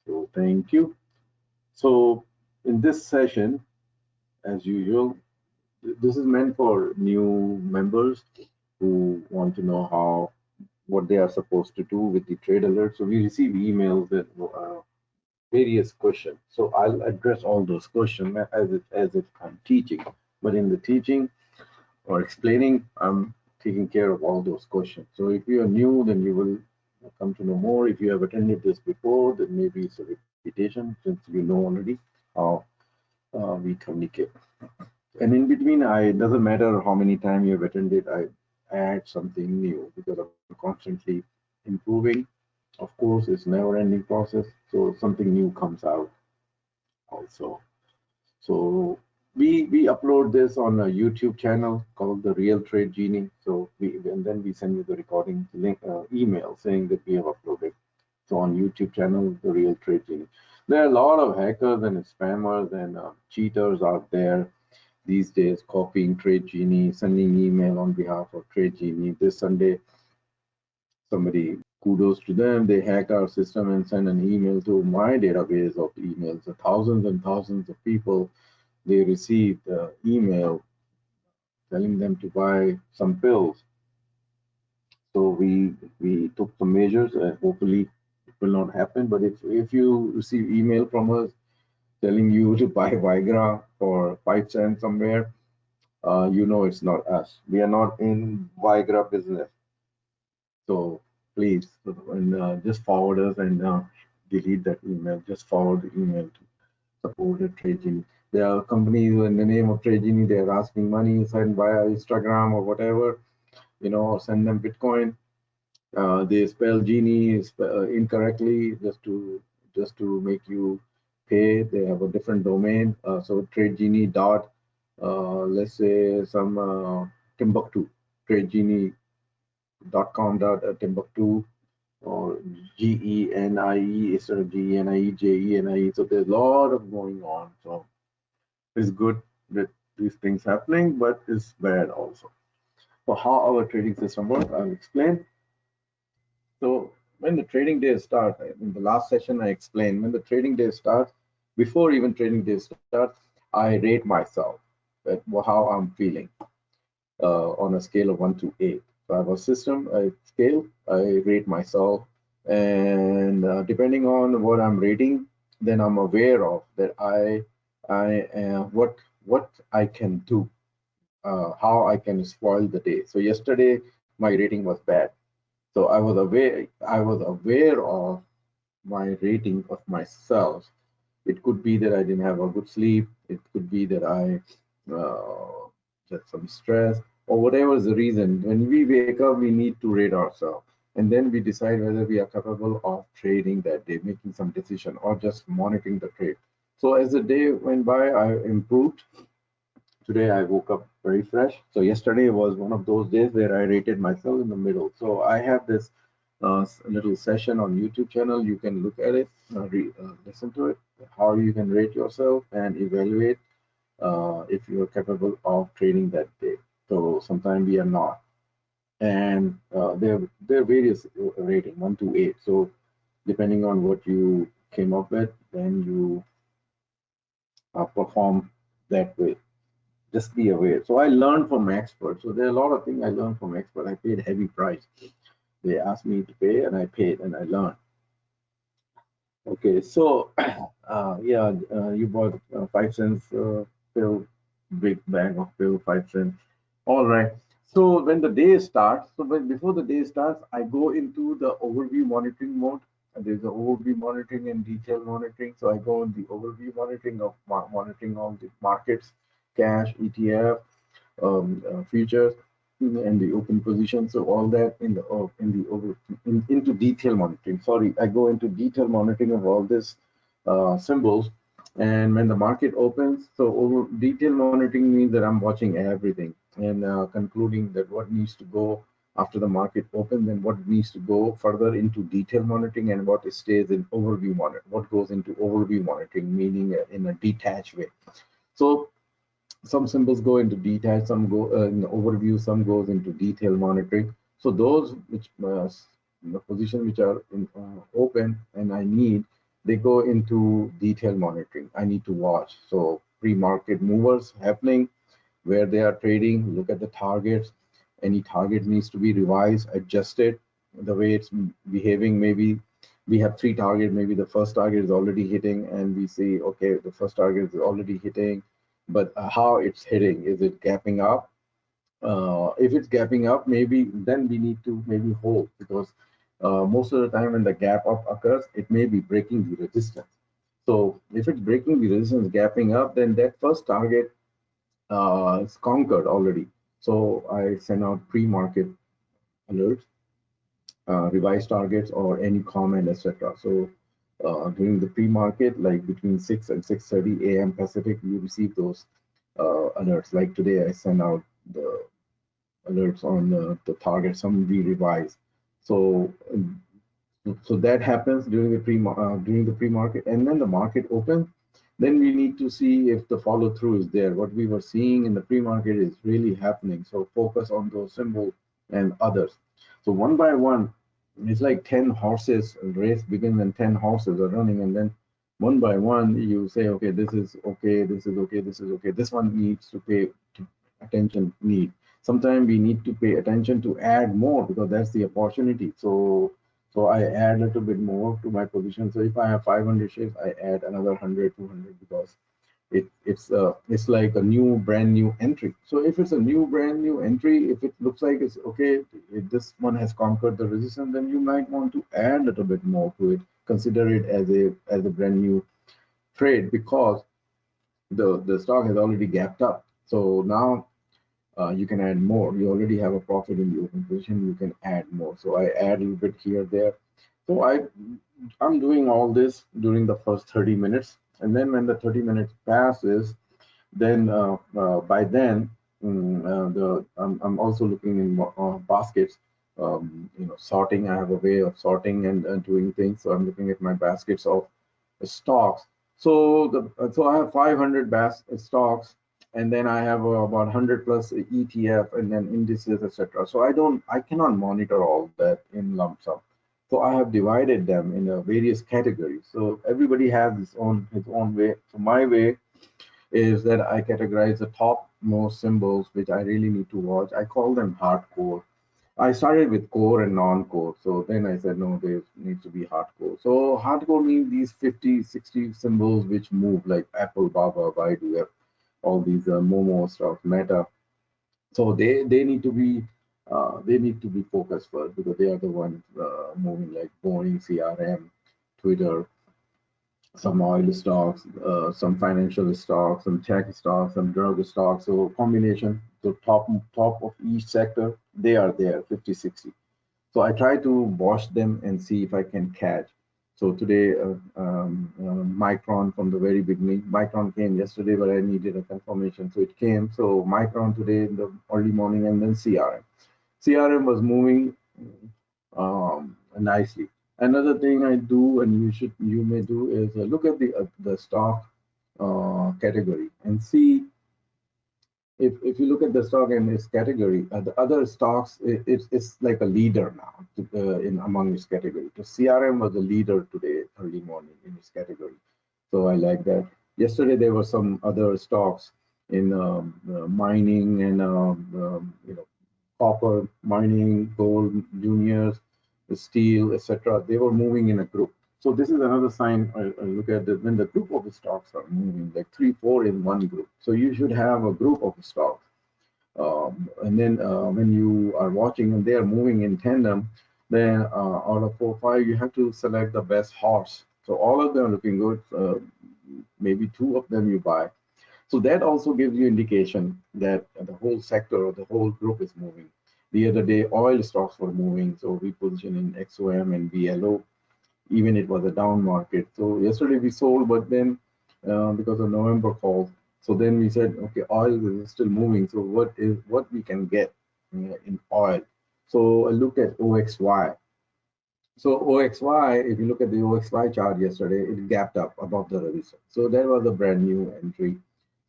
So thank you. So in this session, as usual, this is meant for new members who want to know how what they are supposed to do with the trade alert. So we receive emails with various questions. So I'll address all those questions as if I'm teaching. But in the teaching or explaining, I'm taking care of all those questions. So if you are new, then you will come to know more. If you have attended this before, then maybe it's a repetition since you know already how we communicate. And in between, I it doesn't matter how many times you have attended, I add something new because I'm constantly improving. Of course, it's never-ending process, so something new comes out also. So we upload this on a YouTube channel called the Real Trade Genie. So we and then we send you the recording link email saying that we have uploaded. So on YouTube channel, the Real Trade Genie. There are a lot of hackers and spammers and cheaters out there these days copying Trade Genie, sending email on behalf of Trade Genie. This Sunday, somebody kudos to them. They hack our system and send an email to my database of emails. So thousands and thousands of people they received email telling them to buy some pills. So we took some measures. Hopefully, it will not happen. But if you receive email from us telling you to buy Viagra for 5 cents somewhere, you know it's not us. We are not in Viagra business. So please, and just forward us and delete that email. Just forward the email to support at Trade. There are companies in the name of Trade, they are asking money sent via Instagram or whatever, or send them Bitcoin. They spell Genie incorrectly just to make you pay. They have a different domain. So TradeGenie dot, let's say some Timbuktu, TradeGenie.com dot Timbuktu or GENIE instead of GENIE, JENIE. So there's a lot of going on. So it's good that these things happening, but it's bad also. For how our trading system works, I'll explain. So when the trading day starts, in the last session I explained, when the trading day starts, before even trading day starts, I rate myself at how I'm feeling on a scale of 1 to 8. So I have a system, I scale, I rate myself, and depending on what I'm rating, then I'm aware of that I what I can do, how I can spoil the day. So yesterday my rating was bad. So I was aware of my rating of myself. It could be that I didn't have a good sleep. It could be that I had some stress or whatever is the reason. When we wake up, we need to rate ourselves. And then we decide whether we are capable of trading that day, making some decision or just monitoring the trade. So as the day went by, I improved. Today I woke up very fresh. So yesterday was one of those days where I rated myself in the middle. So I have this little session on YouTube channel. You can look at it, listen to it, how you can rate yourself and evaluate if you are capable of trading that day. So sometimes we are not, and there are various rating 1 to 8. So depending on what you came up with, then you perform that way. Just be aware. So I learned from experts. So there are a lot of things I learned from experts. I paid heavy price. They asked me to pay, and I paid, and I learned. Okay, so yeah, you bought 5 cents pill, big bag of pill, 5 cents. All right. So when the day starts, before the day starts, I go into the overview monitoring mode. And there's the overview monitoring and detail monitoring. So I go in the overview monitoring of monitoring all the markets, cash, ETF, futures, and the open position. So all that into detail monitoring. Sorry, I go into detail monitoring of all this symbols. And when the market opens, so over detail monitoring means that I'm watching everything and concluding that what needs to go after the market opens and what needs to go further into detail monitoring and what stays in overview monitor, what goes into overview monitoring, meaning in a detached way. So some symbols go into detail, some go in overview, some goes into detail monitoring. So those which the position which are in, open and I need, they go into detailed monitoring. I need to watch. So pre-market movers happening where they are trading, look at the targets. Any target needs to be revised, adjusted, the way it's behaving. Maybe we have three targets, maybe the first target is already hitting, and we see, okay, the first target is already hitting, but how it's hitting, is it gapping up? If it's gapping up, maybe then we need to maybe hold, because most of the time when the gap up occurs, it may be breaking the resistance. So if it's breaking the resistance, gapping up, then that first target is conquered already. So I send out pre-market alerts, revised targets, or any comment, etc. So during the pre-market, like between 6 and 6:30 a.m. Pacific, you receive those alerts. Like today, I send out the alerts on the target, some we revise. So so that happens during the pre-market, and then the market opens. Then we need to see if the follow through is there. What we were seeing in the pre-market is really happening. So focus on those symbols and others. So one by one, it's like 10 horses. A race begins and 10 horses are running, and then one by one you say, okay, this is okay, this is okay, this is okay. This one needs to pay attention. Sometimes we need to pay attention to add more, because that's the opportunity. So I add a little bit more to my position. So if I have 500 shares, I add another 100, 200, because it's like a brand new entry. So if it's a brand new entry, if it looks like it's okay, if this one has conquered the resistance, then you might want to add a little bit more to it. Consider it as a brand new trade, because the stock has already gapped up. So now you can add more. You already have a profit in the open position. You can add more. So I add a little bit here, there. So I'm doing all this during the first 30 minutes. And then when the 30 minutes passes, then by then, I'm also looking in baskets, sorting. I have a way of sorting and doing things. So I'm looking at my baskets of stocks. So I have 500 stocks, and then I have about 100 plus ETF, and then indices, etc. So I cannot monitor all that in lump sum. So I have divided them in various categories. So everybody has his own way. So my way is that I categorize the top most symbols which I really need to watch. I call them hardcore. I started with core and non-core. So then I said, no, there needs to be hardcore. So hardcore means these 50, 60 symbols which move, like Apple, Baba, Baidu, all these Momo stuff, Meta. So they need to be focused first, because they are the ones moving, like Boeing, CRM, Twitter, some oil stocks, some financial stocks, some tech stocks, some drug stocks. So combination, so top of each sector, they are there, 50, 60. So I try to watch them and see if I can catch. So today, Micron from the very beginning, Micron came yesterday, but I needed a confirmation. So it came. So Micron today in the early morning, and then CRM. CRM was moving nicely. Another thing I do, and you may do, is look at the stock category and see if you look at the stock and its category, the other stocks, it's like a leader now in among its category. The CRM was a leader today, early morning, in its category. So I like that. Yesterday there were some other stocks in mining and copper, mining, gold, juniors, steel, etc. They were moving in a group. So this is another sign. I look at it when the group of stocks are moving, like 3, 4 in one group. So you should have a group of stocks. And then when you are watching and they are moving in tandem, then out of 4, 5, you have to select the best horse. So all of them are looking good. Maybe 2 of them you buy. So that also gives you indication that the whole sector or the whole group is moving. The other day, oil stocks were moving, so we positioned in XOM and BLO, even it was a down market. So yesterday we sold, but then because of November call, so then we said, okay, oil is still moving. So what we can get in oil? So I looked at OXY. So OXY, if you look at the OXY chart yesterday, it gapped up above the resistance. So that was a brand new entry.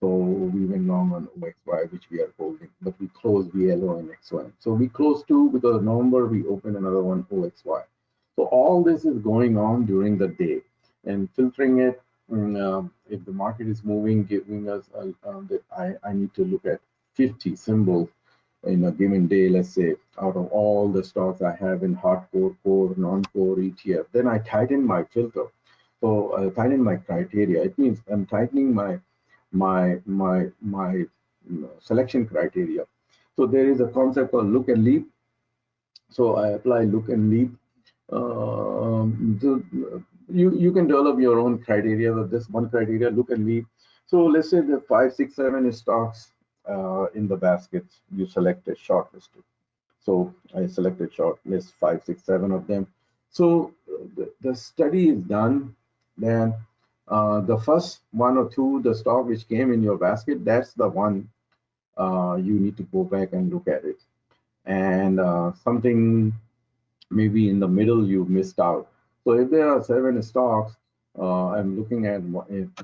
So we went long on OXY, which we are holding, but we closed VLO and X1. So we closed 2 because in November we opened another one, OXY. So all this is going on during the day. and filtering it. If the market is moving, giving us that I need to look at 50 symbols in a given day, let's say, out of all the stocks I have in hardcore, core, non-core ETF, then I tighten my filter. So I tighten my criteria. It means I'm tightening my selection criteria. So there is a concept called look and leap. So I apply look and leap. You can develop your own criteria with this one criteria, look and leap. So let's say the 5, 6, 7 stocks in the baskets you selected, shortlisted. So I selected shortlist 5, 6, 7 of them. So the study is done. Then the first one or two, the stock which came in your basket, that's the one you need to go back and look at it. And something maybe in the middle you missed out. So if there are 7 stocks, I'm looking at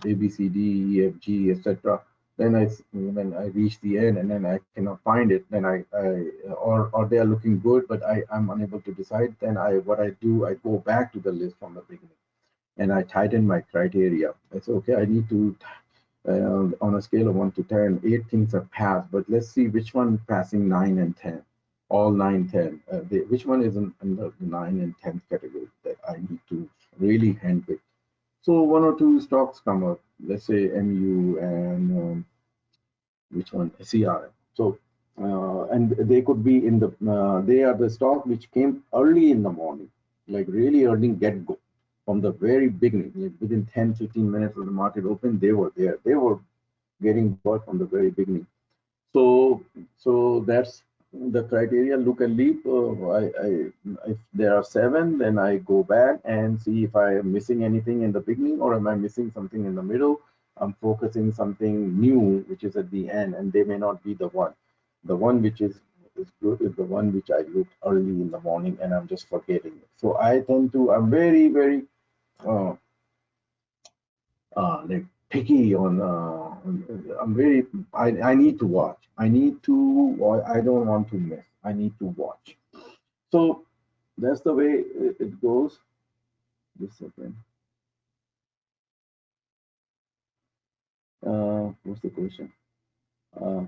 A, B, C, D, E, F, G, etc. Then when I reach the end and then I cannot find it, then or they are looking good, but I'm unable to decide. Then what I do, I go back to the list from the beginning and I tighten my criteria. I say, okay, I need to on a scale of 1 to 10, 8 things have passed, but let's see which one passing 9 and 10, all 9, 10. Which one is in the 9 and 10 category that I need to really handpick. So one or two stocks come up, let's say MU and which one? CRM. So, and they could be in the, they are the stock which came early in the morning, like really early get go from the very beginning, like within 10, 15 minutes of the market open, they were there. They were getting bought from the very beginning. So, so that's the criteria. Look and leap. If there are 7, then I go back and see if I am missing anything in the beginning or am I missing something in the middle. I'm focusing something new, which is at the end, and they may not be the one. The one which is good is the one which I looked early in the morning, and I'm just forgetting it. So I tend to. I'm very very uh, like picky on I'm very I need to watch. I don't want to miss. I need to watch. So that's the way it goes. Just a second. What's the question? Uh,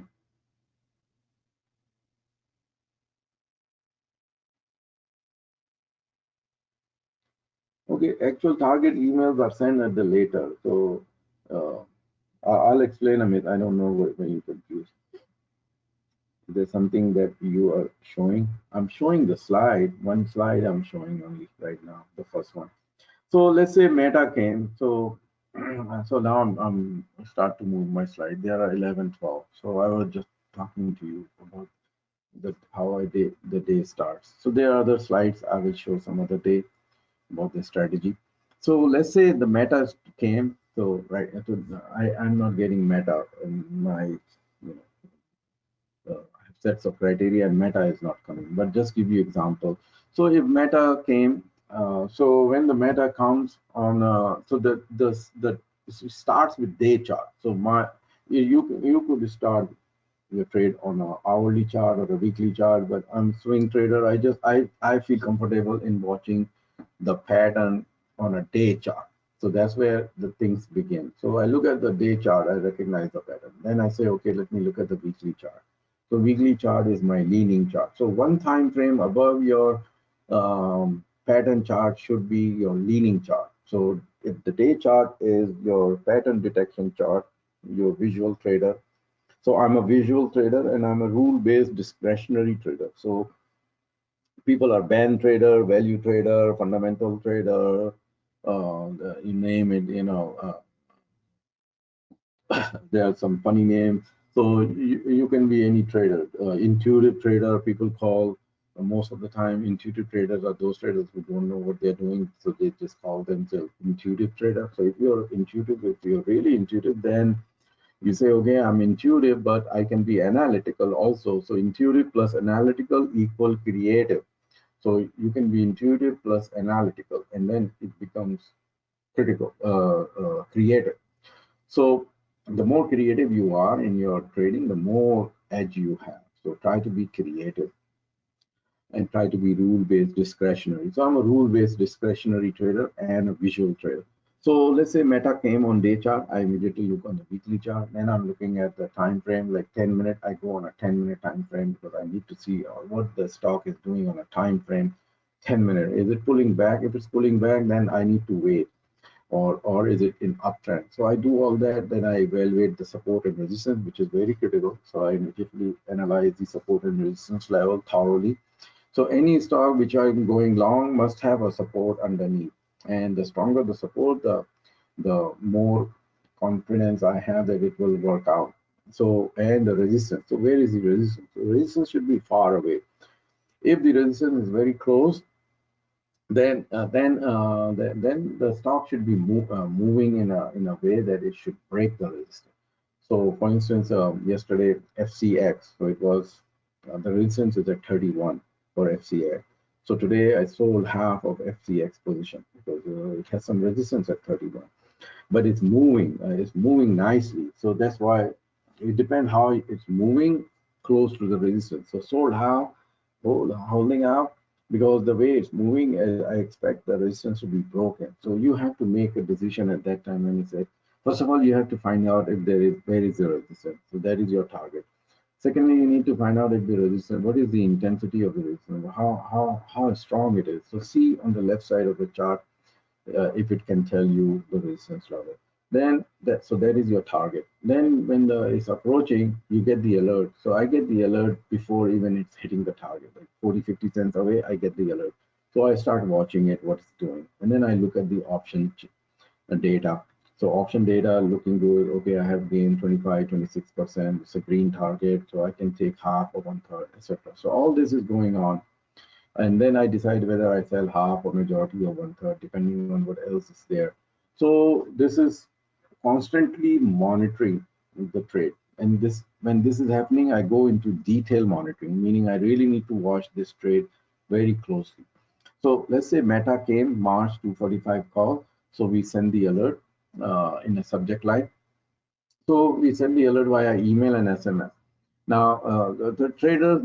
okay, actual target emails are sent at the later. So uh, I'll explain a bit. I don't know when you're confused. There's something that you are showing. I'm showing the slide. One slide I'm showing only right now, the first one. So let's say Meta came. So so now I'm start to move my slide. There are 11, 12. So I was just talking to you about how the day starts. So there are other slides I will show some other day about the strategy. So let's say the Meta came. So right, I'm not getting Meta in my sets of criteria, and Meta is not coming. But just give you example. So if Meta came, so when the Meta comes on, so the it starts with day chart. So you could start your trade on an hourly chart or a weekly chart, but I'm swing trader. I feel comfortable in watching the pattern on a day chart. So that's where the things begin. So I look at the day chart, I recognize the pattern. Then I say, okay, let me look at the weekly chart. So weekly chart is my leaning chart. So one time frame above your pattern chart should be your leaning chart. So if the day chart is your pattern detection chart, your visual trader. So I'm a visual trader and I'm a rule-based discretionary trader. So people are band trader, value trader, fundamental trader, you name it, there are some funny names. So you can be any trader. Intuitive trader, people call most of the time intuitive traders are those traders who don't know what they're doing. So they just call themselves intuitive trader. So if you're intuitive, if you're really intuitive, then you say, okay, I'm intuitive, but I can be analytical also. So intuitive plus analytical equal creative. So you can be intuitive plus analytical, and then it becomes creative. So the more creative you are in your trading, the more edge you have. So try to be creative and try to be rule-based discretionary. So I'm a rule-based discretionary trader and a visual trader. So let's say Meta came on day chart. I immediately look on the weekly chart. Then I'm looking at the time frame, like 10 minute. I go on a 10-minute time frame because I need to see what the stock is doing on a time frame. 10 minute. Is it pulling back? If it's pulling back, then I need to wait. Or is it in uptrend? So I do all that. Then I evaluate the support and resistance, which is very critical. So I immediately analyze the support and resistance level thoroughly. So any stock which I'm going long must have a support underneath. And the stronger the support, the more confidence I have that it will work out. So, and the resistance. So where is the resistance? The resistance should be far away. If the resistance is very close, then the stock should be moving in a way that it should break the resistance. So, for instance, yesterday FCX, so it was the resistance is at 31 for FCX. So today I sold half of FCX position because it has some resistance at 31, but it's moving nicely. So that's why it depends how it's moving close to the resistance. So sold half, holding out, because the way it's moving, I expect the resistance to be broken. So you have to make a decision at that time when you say, first of all, you have to find out if where is the resistance. So that is your target. Secondly, you need to find out if the resistance, what is the intensity of the resistance, how strong it is. So see on the left side of the chart if it can tell you the resistance level. Then that is your target. Then when it's approaching, you get the alert. So I get the alert before even it's hitting the target, like 40-50 cents away, I get the alert. So I start watching it, what it's doing. And then I look at the option data. So option data looking good. Okay, I have gained 25, 26%. It's a green target, so I can take half or one third, etc. So all this is going on, and then I decide whether I sell half or majority or one third, depending on what else is there. So this is constantly monitoring the trade. And this, when this is happening, I go into detail monitoring, meaning I really need to watch this trade very closely. So let's say Meta came March 245 call. So we send the alert in a subject line. So we send the alert via email and SMS. Now, the traders,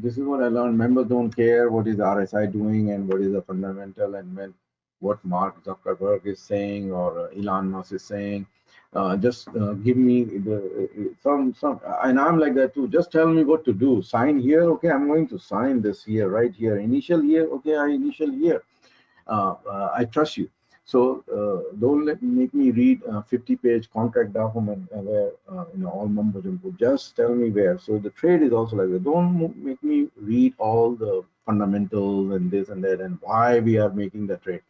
this is what I learned. Members don't care what is RSI doing and what is the fundamental and what Mark Zuckerberg is saying or Elon Musk is saying. Just give me some, and I'm like that too. Just tell me what to do. Sign here, okay. I'm going to sign this here, right here. Initial here, okay. I initial here. I trust you. So don't make me read a 50-page contract document where all mumbo jumbo. Just tell me where. So the trade is also like that. Don't make me read all the fundamentals and this and that and why we are making the trade.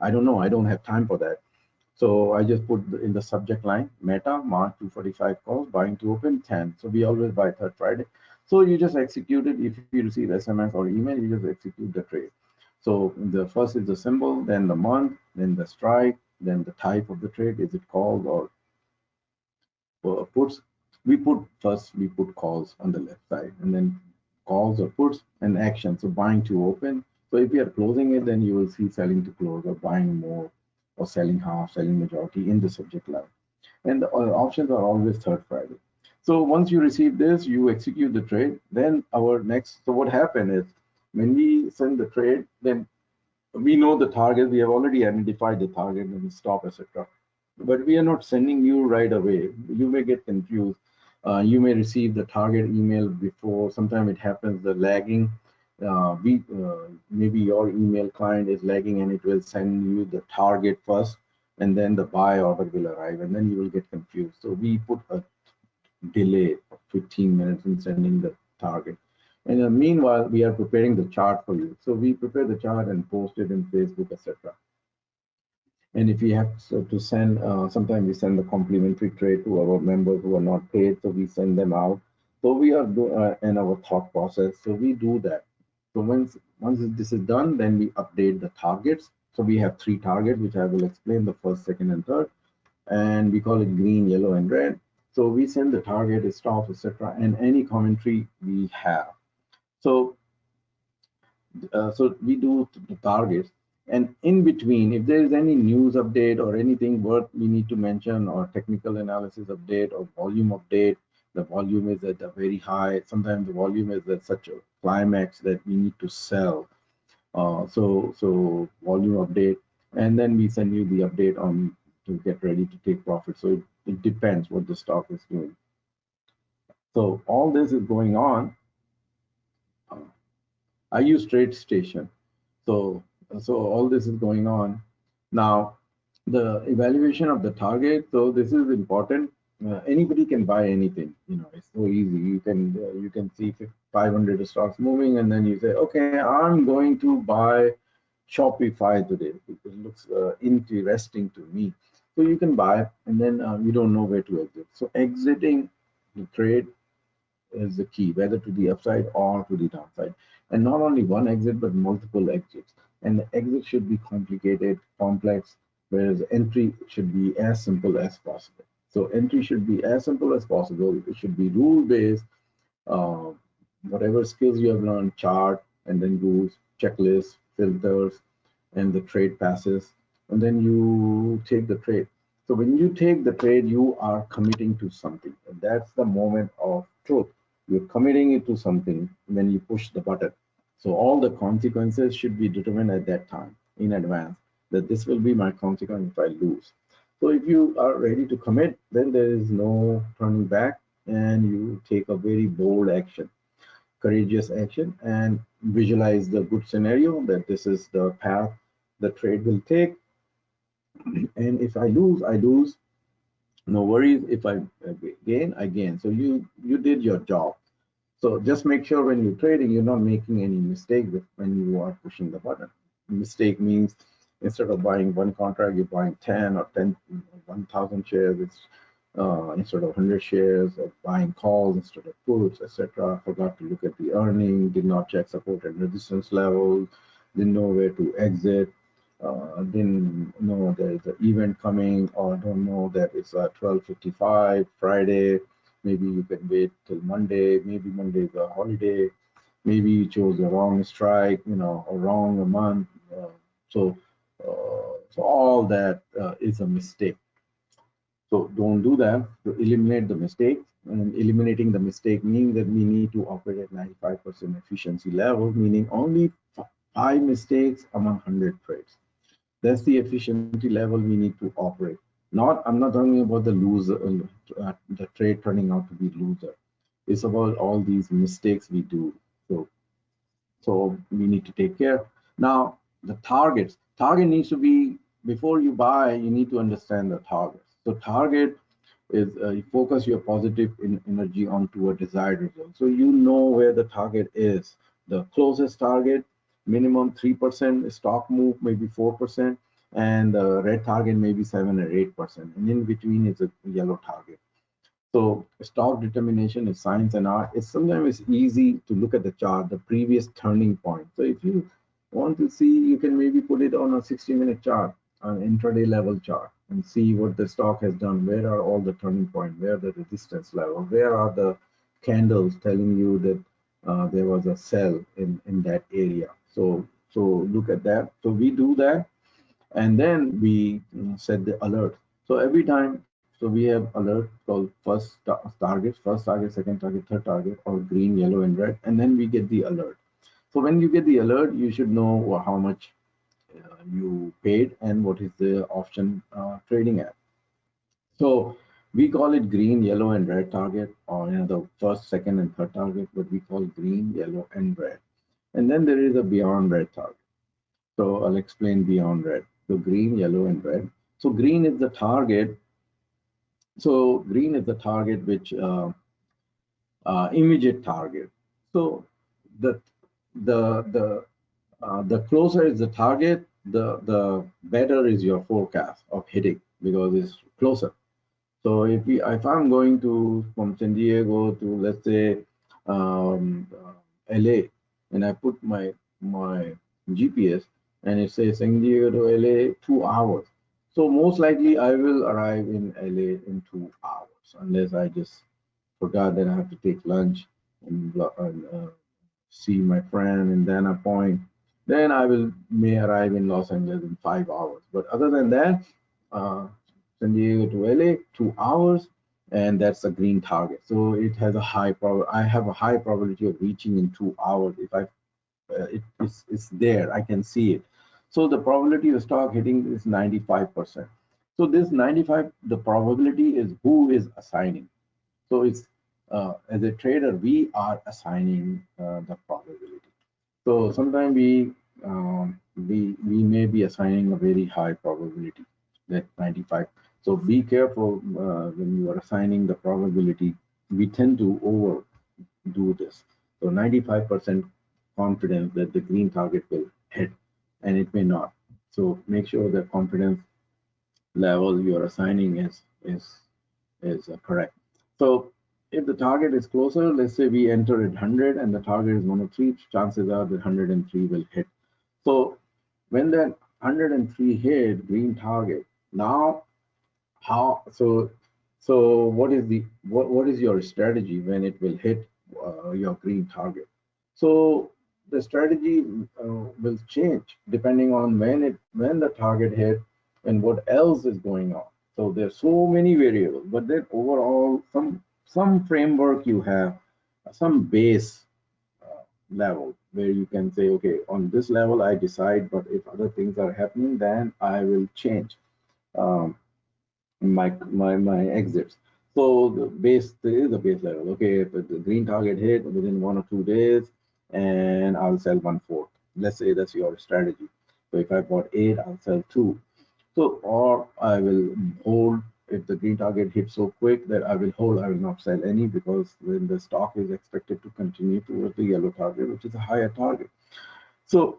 I don't know. I don't have time for that. So I just put in the subject line, Meta, March 245 calls, buying to open 10. So we always buy third Friday. So you just execute it. If you receive SMS or email, you just execute the trade. So the first is the symbol, then the month, then the strike, then the type of the trade. Is it calls or puts? We put calls on the left side, and then calls or puts and action. So buying to open. So if you are closing it, then you will see selling to close or buying more or selling half, selling majority in the subject line. And the options are always third Friday. So once you receive this, you execute the trade. Then our next, so what happened is when we send the trade, then we know the target. We have already identified the target and the stop, etc. But we are not sending you right away. You may get confused. You may receive the target email before. Sometimes it happens the lagging. Maybe your email client is lagging and it will send you the target first, and then the buy order will arrive, and then you will get confused. So we put a delay of 15 minutes in sending the target. And meanwhile, we are preparing the chart for you. So we prepare the chart and post it in Facebook, etc. And if we have to send, sometimes we send the complimentary trade to our members who are not paid, so we send them out. So we are in our thought process. So we do that. So once this is done, then we update the targets. So we have 3 targets, which I will explain: the first, second, and third. And we call it green, yellow, and red. So we send the target, stops, etc., and any commentary we have. So so we do the targets, and in between, if there is any news update or anything worth we need to mention, or technical analysis update or volume update, the volume is at a very high. Sometimes the volume is at such a climax that we need to sell. So volume update. and then we send you the update on to get ready to take profit. So it depends what the stock is doing. So all this is going on. I use TradeStation. So so all this is going on. Now the evaluation of the target. So this is important. Anybody can buy anything. It's so easy. You can see 500 stocks moving, and then you say, okay, I'm going to buy Shopify today because it looks interesting to me. So you can buy, and then you don't know where to exit. So exiting the trade is the key, whether to the upside or to the downside. And not only one exit, but multiple exits. And the exit should be complicated, complex, whereas entry should be as simple as possible. So entry should be as simple as possible. It should be rule-based, uh, whatever skills you have learned, chart, and then rules, checklists, filters, and the trade passes, and then you take the trade. So when you take the trade, you are committing to something. And that's the moment of truth. You're committing it to something when you push the button. So all the consequences should be determined at that time in advance, that this will be my consequence if I lose. So if you are ready to commit, then there is no turning back, and you take a very bold action, courageous action, and visualize the good scenario that this is the path the trade will take. And if I lose, I lose. No worries. If I gain, I gain. So you did your job. So just make sure when you're trading, you're not making any mistake when you are pushing the button. Mistake means instead of buying one contract, you're buying 10 or 10, 1,000 shares. It's instead of 100 shares, of buying calls instead of puts, etc. Forgot to look at the earning, did not check support and resistance levels, didn't know where to exit, didn't know there's an event coming, or don't know that it's 12:55 Friday. Maybe you can wait till Monday. Maybe Monday is a holiday. Maybe you chose the wrong strike, or wrong month. So all that is a mistake. So don't do that. To eliminate the mistakes, and eliminating the mistake means that we need to operate at 95% efficiency level, meaning only 5 mistakes among 100 trades. That's the efficiency level we need to operate. I'm not talking about the loser, the trade turning out to be loser. It's about all these mistakes we do. So we need to take care. Now, the target needs to be, before you buy, you need to understand the targets. So target is you focus your positive energy onto a desired result. So you know where the target is. The closest target, minimum 3% stock move, maybe 4%, and the red target maybe 7 or 8%. And in between is a yellow target. So stock determination is science and art. It's sometimes it's easy to look at the chart, the previous turning point. So if you want to see, you can maybe put it on a 60-minute chart, an intraday level chart, and see what the stock has done. Where are all the turning points? Where are the resistance level? Where are the candles telling you that there was a sell in that area? So look at that. So we do that, and then we set the alert. So every time, so we have alert called first target, second target, third target, or green, yellow, and red, and then we get the alert. So when you get the alert, you should know how much you paid and what is the option trading at. So we call it green, yellow, and red target, or the first, second, and third target, what we call green, yellow, and red. And then there is a beyond red target. So I'll explain beyond red. So green, yellow, and red. So green is the target. So green is the target which immediate target. So the the closer is the target, the better is your forecast of hitting because it's closer. So if I'm going to from San Diego to, let's say, LA, and I put my GPS and it says San Diego to LA 2 hours. So most likely I will arrive in LA in 2 hours unless I just forgot that I have to take lunch and see my friend in Dana Point. Then I will may arrive in Los Angeles in 5 hours. But other than that, uh, San Diego to LA, 2 hours, and that's a green target. So it has a high I have a high probability of reaching in 2 hours if it's there. I can see it. So the probability of stock hitting is 95%. So this 95, the probability is who is assigning. So it's as a trader, we are assigning the probability. So sometimes we may be assigning a very high probability, that 95. So be careful when you are assigning the probability. We tend to overdo this. So 95% confidence that the green target will hit, and it may not. So make sure the confidence level you are assigning is correct. So if the target is closer, let's say we enter at 100 and the target is 103, chances are that 103 will hit. So when that 103 hit green target, now how what is your strategy when it will hit your green target? So the strategy will change depending on when the target hit and what else is going on. So there's so many variables, but then overall some framework you have, some base level where you can say, okay, on this level I decide, but if other things are happening, then I will change. Um, my exits. So the base, there is a base level. Okay, if the green target hit within 1 or 2 days, and I'll sell 1/4. Let's say that's your strategy. So if I bought 8, I'll sell 2. So or I will hold if the green target hits so quick that I will hold. I will not sell any because then the stock is expected to continue towards the yellow target, which is a higher target. So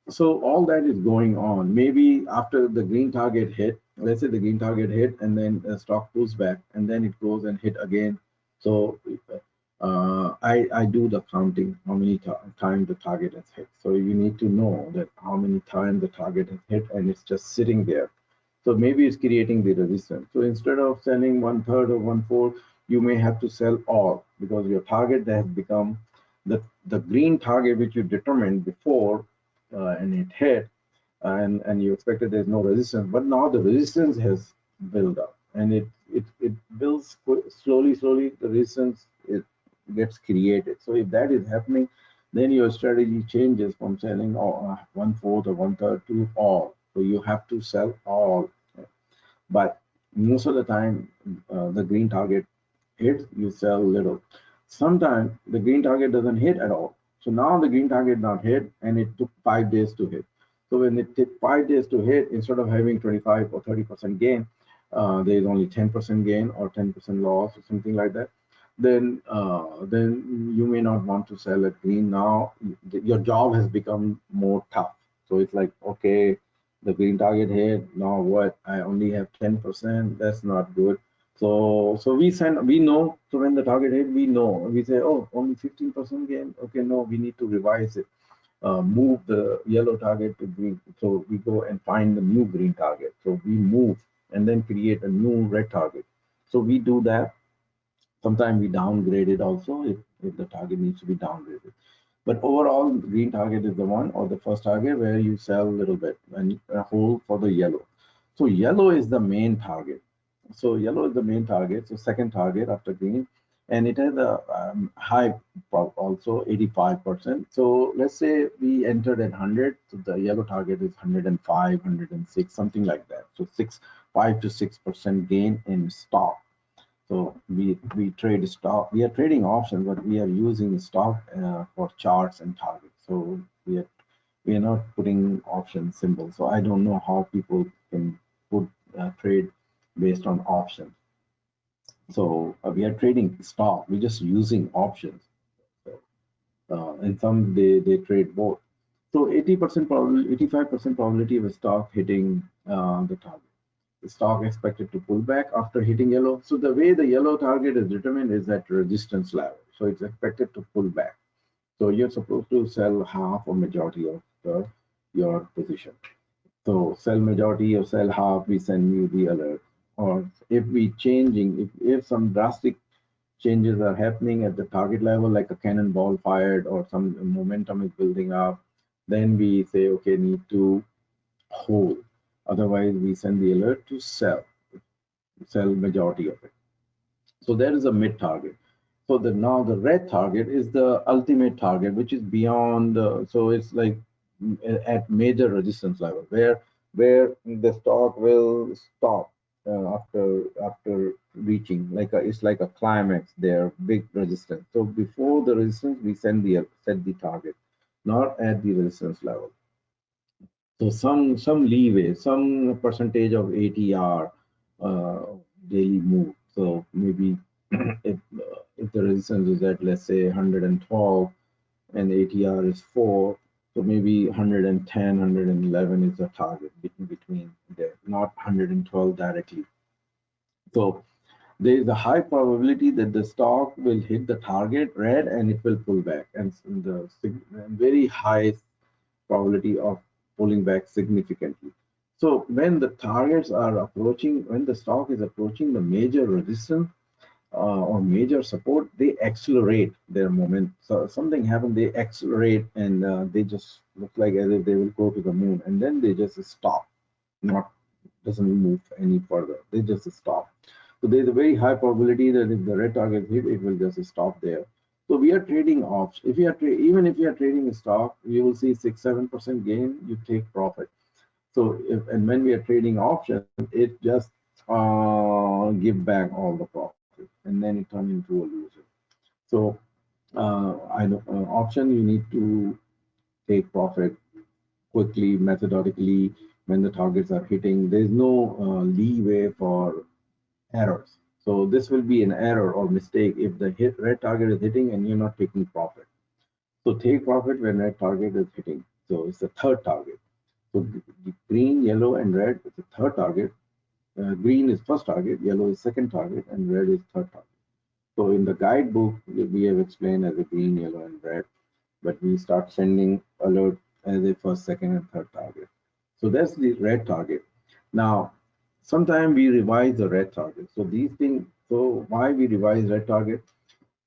so all that is going on. Maybe after the green target hit, let's say the green target hit, and then the stock pulls back, and then it goes and hit again. So I do the counting how many times the target has hit. So you need to know that how many times the target has hit, and it's just sitting there. So maybe it's creating the resistance. So instead of selling 1/3 or 1/4, you may have to sell all because your target has become the green target which you determined before and it hit, and you expected there's no resistance, but now the resistance has built up, and it builds slowly. The resistance it gets created. So if that is happening, then your strategy changes from selling 1/4 or 1/3 to all. So you have to sell all, but most of the time the green target hits, you sell little. Sometimes the green target doesn't hit at all. So now the green target not hit, and it took 5 days to hit. So when it took 5 days to hit, instead of having 25 or 30% gain, there is only 10% gain or 10% loss or something like that. Then you may not want to sell at green. Now your job has become more tough. So it's like, okay, the green target hit. Now what? I only have 10%. That's not good. So we know. So when the target hit, we know. We say, oh, only 15% gain. Okay, no, we need to revise it. Move the yellow target to green. So we go and find the new green target. So we move and then create a new red target. So we do that. Sometimes we downgrade it also if the target needs to be downgraded. But overall, green target is the one or the first target where you sell a little bit and hold for the yellow. So yellow is the main target. So yellow is the main target. So second target after green, and it has a high also 85%. So let's say we entered at 100. So the yellow target is 105, 106, something like that. So 5 to 6% gain in stock. So we trade stock. We are trading options, but we are using stock for charts and targets. So we are not putting option symbols. So I don't know how people can put trade based on options. So we are trading stock. We're just using options. So, and some they trade both. So 80% probability, 85% probability of a stock hitting the target. The stock expected to pull back after hitting yellow. So the way the yellow target is determined is at resistance level. So it's expected to pull back. So you're supposed to sell half or majority of your position. So sell majority or sell half, we send you the alert. Or if we changing, if some drastic changes are happening at the target level, like a cannonball fired or some momentum is building up, then we say, okay, need to hold. Otherwise, we send the alert to sell majority of it. So there is a mid target. So now the red target is the ultimate target, which is beyond. So it's like at major resistance level, where the stock will stop after reaching like it's like a climax there, big resistance. So before the resistance, we set the target, not at the resistance level. So some leeway, some percentage of ATR daily move. So maybe if the resistance is at, let's say, 112 and ATR is 4, so maybe 110, 111 is the target between there, not 112 directly. So there is a high probability that the stock will hit the target red and it will pull back, and the very high probability of pulling back significantly. So when the targets are approaching, when the stock is approaching the major resistance or major support, they accelerate their moment. So something happened, they accelerate, and they just look like as if they will go to the moon, and then they just stop, not doesn't move any further. They just stop. So there's a very high probability that if the red target hit, it will just stop there. So we are trading ops. If you are even if you are trading a stock, you will see 6-7% gain. You take profit. So if and when we are trading options, it just give back all the profit, and then it turn into a loser. So I know option you need to take profit quickly, methodically when the targets are hitting. There's no leeway for errors. So this will be an error or mistake if the red target is hitting and you're not taking profit. So take profit when red target is hitting. So it's the third target. So green, yellow, and red is the third target. Green is first target, yellow is second target, and red is third target. So in the guidebook, we have explained as a green, yellow, and red, but we start sending alert as a first, second, and third target. So that's the red target. Now, sometimes we revise the red target. So these things, so why we revise red target?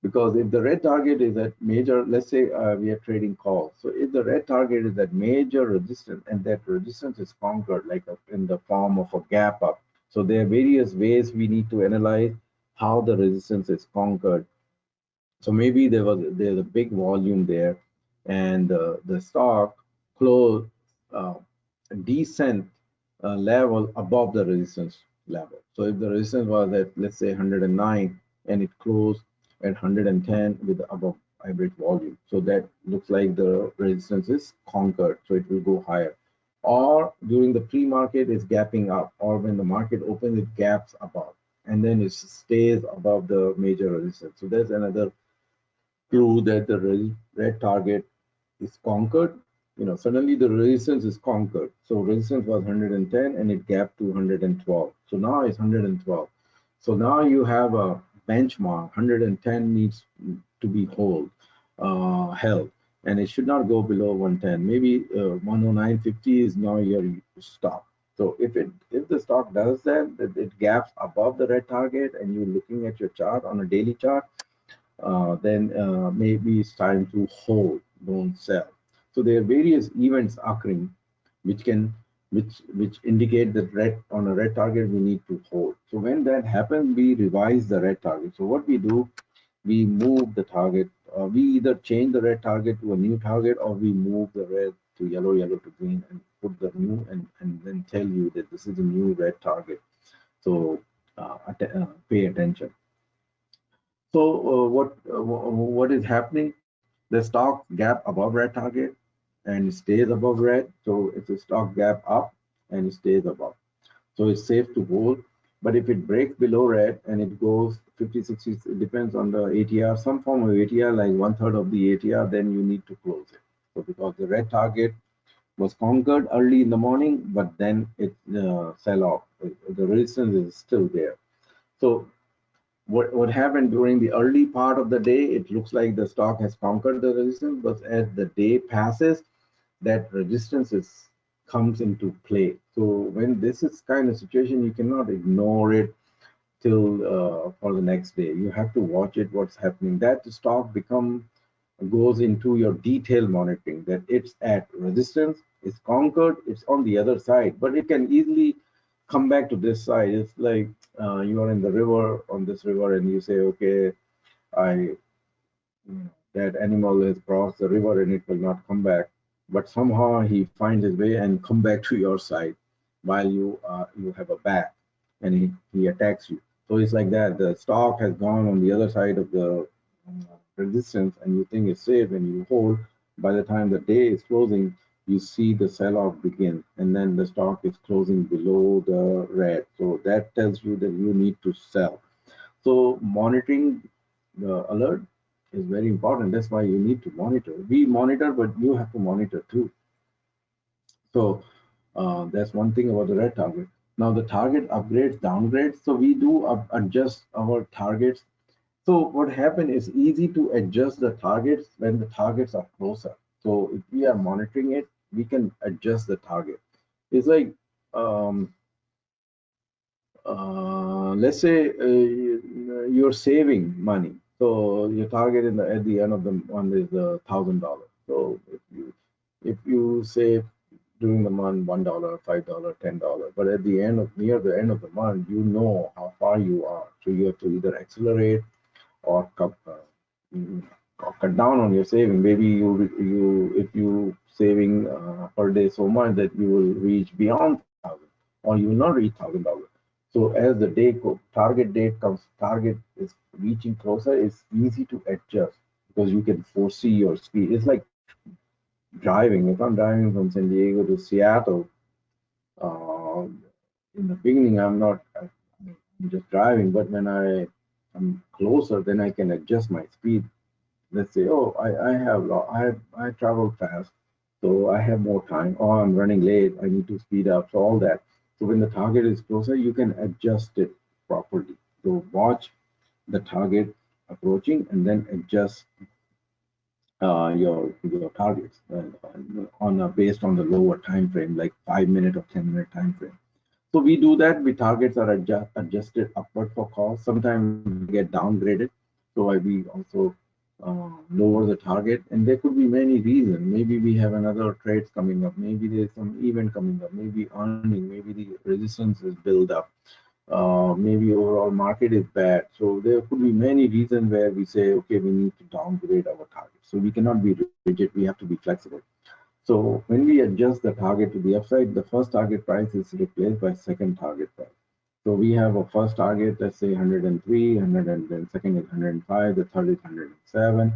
Because if the red target is at major, let's say we are trading calls. So if the red target is at major resistance and that resistance is conquered, like in the form of a gap up. So there are various ways we need to analyze how the resistance is conquered. So maybe there's a big volume there, and the stock closed uh, decent level above the resistance level. So if the resistance was at, let's say, 109 and it closed at 110 with above average volume, so that looks like the resistance is conquered, so it will go higher. Or during the pre-market is gapping up, or when the market opens it gaps above, and then it stays above the major resistance. So there's another clue that the red target is conquered. Suddenly the resistance is conquered. So resistance was 110 and it gapped to 112. So now it's 112. So now you have a benchmark. 110 needs to be held, and it should not go below 110. Maybe 109.50 is now your stop. So if the stock does that, it gaps above the red target, and you're looking at your chart on a daily chart, then maybe it's time to hold, don't sell. So there are various events occurring which can which indicate that red on a red target we need to hold. So when that happens, we revise the red target. So what we do, we move the target. We either change the red target to a new target, or we move the red to yellow, yellow to green, and put the new, and then tell you that this is a new red target. So pay attention. So what is happening? The stock gap above red target and it stays above red. So it's a stock gap up and it stays above. So it's safe to hold. But if it breaks below red and it goes 50, 60, it depends on the ATR, some form of ATR, like 1/3 of the ATR, then you need to close it. So because the red target was conquered early in the morning, but then it sell off. The resistance is still there. So what happened during the early part of the day, it looks like the stock has conquered the resistance, but as the day passes, that resistance comes into play. So when this is kind of situation, you cannot ignore it till for the next day. You have to watch it, what's happening. That stock goes into your detailed monitoring, that it's at resistance, it's conquered, it's on the other side, but it can easily come back to this side. It's like you are in the river, on this river, and you say, okay, I that animal has crossed the river and it will not come back. but somehow he finds his way and come back to your side while you have a back, and he attacks you. So it's like that. The stock has gone on the other side of the resistance, and you think it's safe, and you hold. By the time the day is closing, you see the sell-off begin, and then the stock is closing below the red. So that tells you that you need to sell. So monitoring the alert is very important. That's why you need to monitor. We monitor, but you have to monitor too. So that's one thing about the red target. Now the target upgrades, downgrades. So we do adjust our targets. So what happened is easy to adjust the targets when the targets are closer. So if we are monitoring it, we can adjust the target. It's like let's say you're saving money. So your target at the end of the month is $1,000. So if you save during the month $1, $5, $10, but at the end of near the end of the month, you know how far you are. So you have to either accelerate or mm, cut down on your saving. Maybe you if you saving per day so much that you will reach beyond 1,000, or you will not reach $1,000. So as the target date comes, target is reaching closer. It's easy to adjust because you can foresee your speed. It's like driving. If I'm driving from San Diego to Seattle, uh, in the beginning I'm just driving, but when I'm closer, then I can adjust my speed. Let's say, oh, I travel fast, so I have more time, or I'm running late, I need to speed up, so all that. So when the target is closer, you can adjust it properly. So watch the target approaching and then adjust your targets on based on the lower time frame, like 5 minute or 10 minute time frame. So we do that. We targets are adjusted upward for calls. Sometimes they get downgraded. So we also lower the target. And there could be many reasons. Maybe we have another trades coming up. Maybe there's some event coming up. Maybe earning. Maybe the resistance is built up. Maybe overall market is bad. So there could be many reasons where we say, okay, we need to downgrade our target. So we cannot be rigid. We have to be flexible. So when we adjust the target to the upside, the first target price is replaced by second target price. So we have a first target, let's say 103, 100, and then second is 105, the third is 107.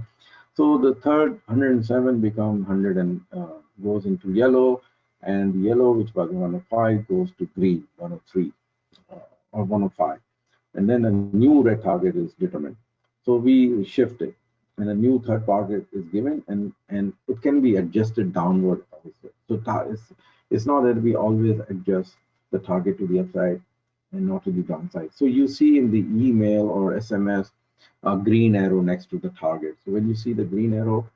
So the third 107 become 100 and goes into yellow, and the yellow, which was 105, goes to green, 103 uh, or 105, and then a new red target is determined. So we shift it, and a new third target is given, and it can be adjusted downward also. So it's not that we always adjust the target to the upside and not to the downside. So you see in the email or SMS a green arrow next to the target. So when you see the green arrow,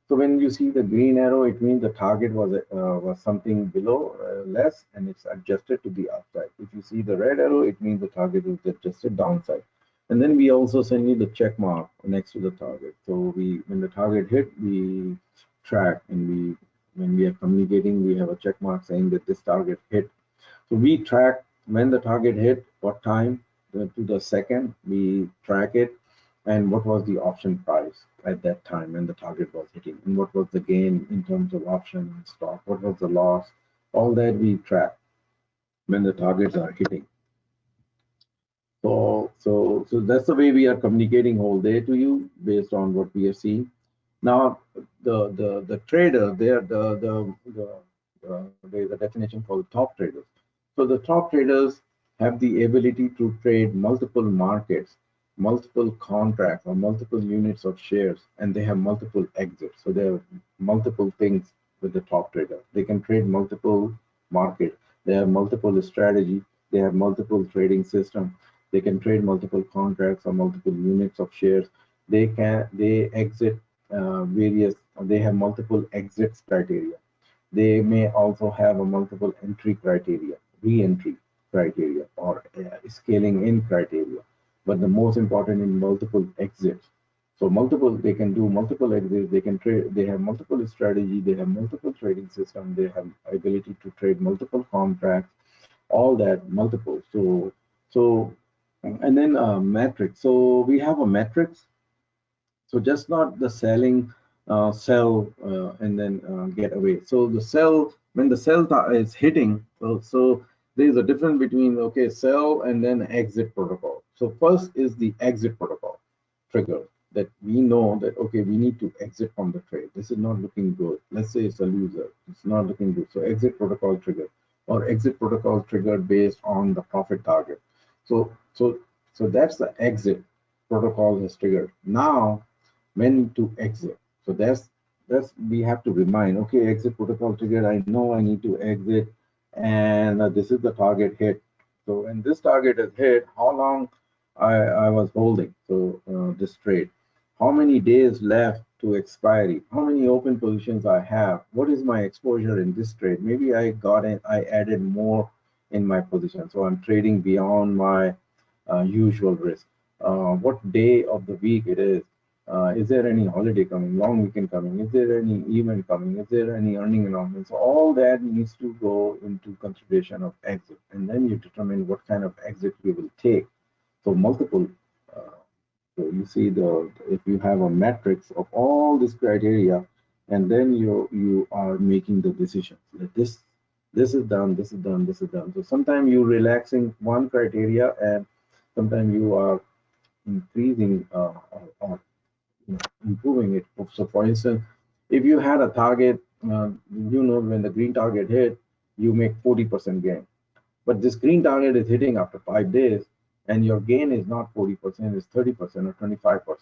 so when you see the green arrow, it means the target was something below less, and it's adjusted to the upside. If you see the red arrow, it means the target is adjusted downside. And then we also send you the check mark next to the target. So when the target hit, we track, and when we are communicating, we have a check mark saying that this target hit. So we track when the target hit, what time to the second, we track it, and what was the option price at that time when the target was hitting, and what was the gain in terms of option and stock, what was the loss, all that we track when the targets are hitting. So that's the way we are communicating whole day to you based on what we are seeing. Now, the trader, there there's a definition called top traders. So the top traders have the ability to trade multiple markets, multiple contracts, or multiple units of shares, and they have multiple exits. So there are multiple things with the top trader. They can trade multiple markets. They have multiple strategy. They have multiple trading system. They can trade multiple contracts or multiple units of shares. They exit various. They have multiple exits criteria. They may also have a multiple entry criteria, re-entry criteria, or scaling in criteria. But the most important is multiple exits. So they can do multiple exits. They can trade. They have multiple strategy. They have multiple trading system. They have ability to trade multiple contracts. All that multiple. So, and then metrics. So we have a metrics, so just not the selling sell and then get away. So the sell, when the sell is hitting, so there's a difference between, okay, sell and then exit protocol. So first is the exit protocol trigger, that we know that, okay, we need to exit from the trade. This is not looking good. Let's say it's a loser. It's not looking good. So exit protocol trigger, or exit protocol triggered based on the profit target. So so that's the exit protocol is triggered. Now when to exit. So that's we have to remind, okay, exit protocol triggered. I know I need to exit, and this is the target hit. So when this target is hit, how long I was holding, so this trade, how many days left to expiry, how many open positions I have, what is my exposure in this trade? Maybe I added more in my position, so I'm trading beyond my usual risk. What day of the week it is there any holiday coming, long weekend coming? Is there any event coming? Is there any earning announcement? So all that needs to go into consideration of exit, and then you determine what kind of exit you will take. So multiple. Uh, so you see if you have a matrix of all this criteria, and then you are making the decisions. That this is done, this is done, this is done. So sometimes you relaxing one criteria, and sometimes you are increasing or improving it. So, for instance, if you had a target, when the green target hit, you make 40% gain. But this green target is hitting after 5 days, and your gain is not 40%, it's 30% or 25%.